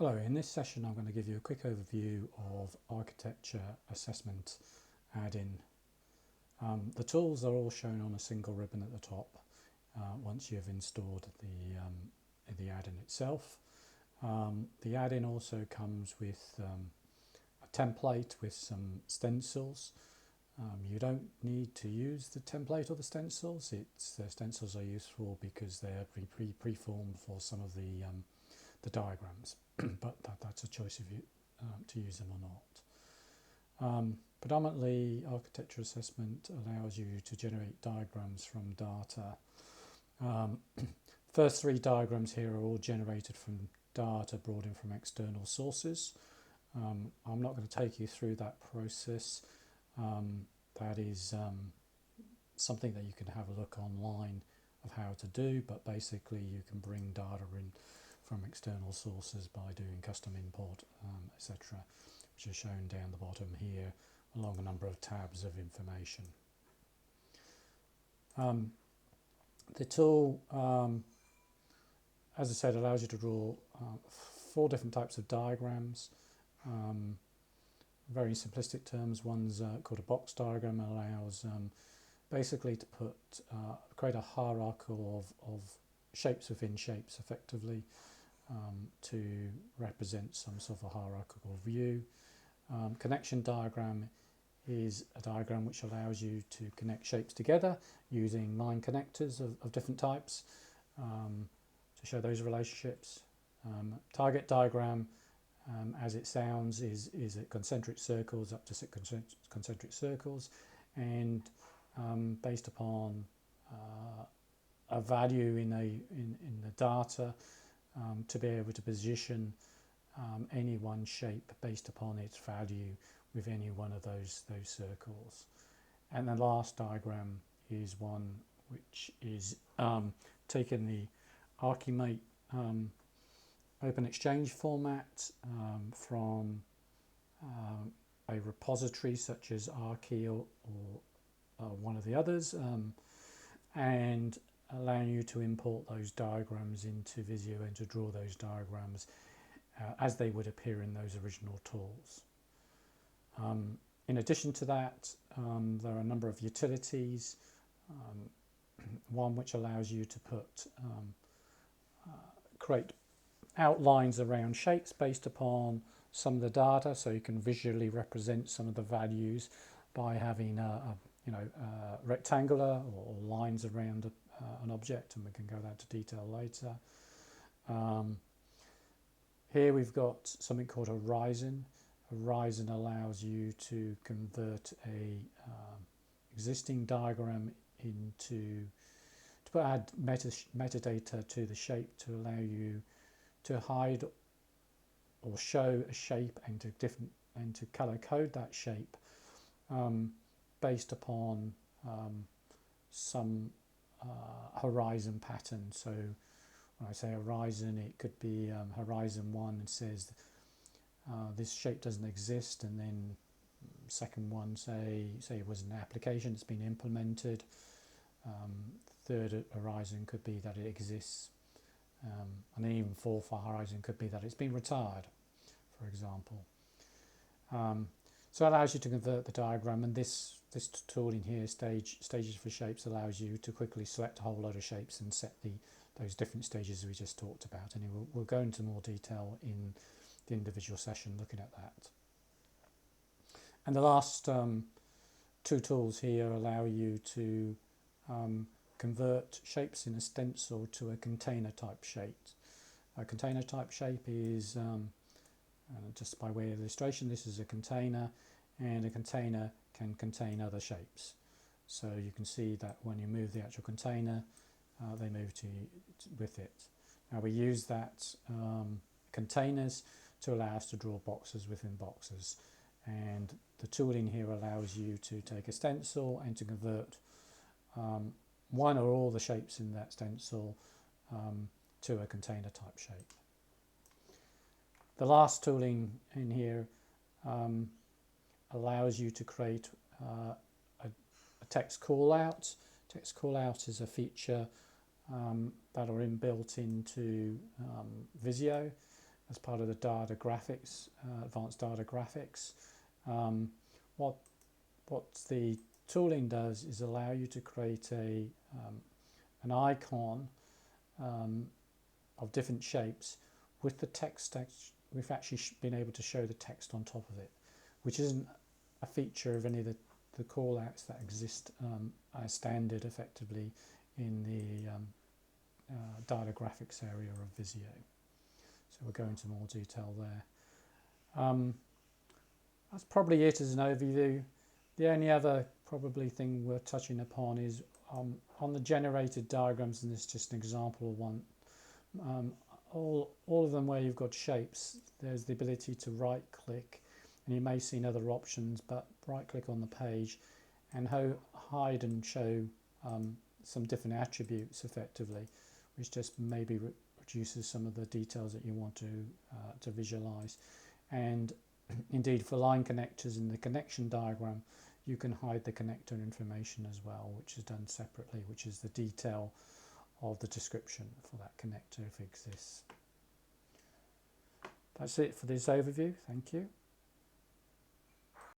Hello, in this session I'm going to give you a quick overview of Architecture Assessment add-in. The tools are all shown on a single ribbon at the top once you've installed the add-in itself. The add-in also comes with a template with some stencils. You don't need to use the template or the stencils. The stencils are useful because they're pre-formed for some of the diagrams, but that's a choice of you to use them or not. Predominantly, architecture assessment allows you to generate diagrams from data. First three diagrams here are all generated from data brought in from external sources. I'm not going to take you through that process. That is something that you can have a look online of how to do, but basically you can bring data in from external sources by doing custom import, etc., which are shown down the bottom here along a number of tabs of information. The tool, as I said, allows you to draw 4 different types of diagrams. Very simplistic terms. One's called a box diagram, allows basically to create a hierarchy of shapes within shapes effectively, to represent some sort of a hierarchical view. Connection diagram is a diagram which allows you to connect shapes together using line connectors of different types to show those relationships. Target diagram, as it sounds, is at concentric circles, up to 6 concentric circles, and based upon a value in the data, to be able to position any one shape based upon its value with any one of those circles. And the last diagram is one which is taking the Archimate Open Exchange format from a repository such as Archi or one of the others, and allowing you to import those diagrams into Visio and to draw those diagrams as they would appear in those original tools. In addition to that, there are a number of utilities, one which allows you to create outlines around shapes based upon some of the data, so you can visually represent some of the values by having rectangular or lines around an object, and we can go into detail later. Here we've got something called a horizon. A horizon allows you to convert a existing diagram to add metadata to the shape to allow you to hide or show a shape and to color code that shape based upon some horizon pattern. So when I say horizon, it could be horizon 1 and says this shape doesn't exist, and then second one say it was an application that's been implemented. Third horizon could be that it exists, and then even fourth horizon could be that it's been retired, for example. So it allows you to convert the diagram, and this tool in here, Stages for Shapes, allows you to quickly select a whole load of shapes and set those different stages we just talked about. And we'll go into more detail in the individual session looking at that. And the last 2 tools here allow you to convert shapes in a stencil to a container type shape. A container type shape is, just by way of illustration, this is a container, and a container can contain other shapes. So you can see that when you move the actual container, they move with it. Now we use that containers to allow us to draw boxes within boxes, and the tool in here allows you to take a stencil and to convert one or all the shapes in that stencil to a container type shape. The last tooling in here allows you to create a text callout. Text callout is a feature that are inbuilt into Visio. as part of the data graphics, advanced data graphics. What the tooling does is allow you to create an icon of different shapes with the text. We've actually been able to show the text on top of it, which isn't a feature of any of the call-outs that exist as standard effectively in the data graphics area of Visio. So we'll go into more detail there. That's probably it as an overview. The only other probably thing we're touching upon is on the generated diagrams, and this is just an example of one. All of them where you've got shapes, there's the ability to right click, and you may see other options, but right click on the page and hide and show some different attributes effectively, which just maybe reduces some of the details that you want to visualize. And indeed, for line connectors in the connection diagram, you can hide the connector information as well, which is done separately, which is the detail of the description for that connector if it exists. That's it for this overview. Thank you.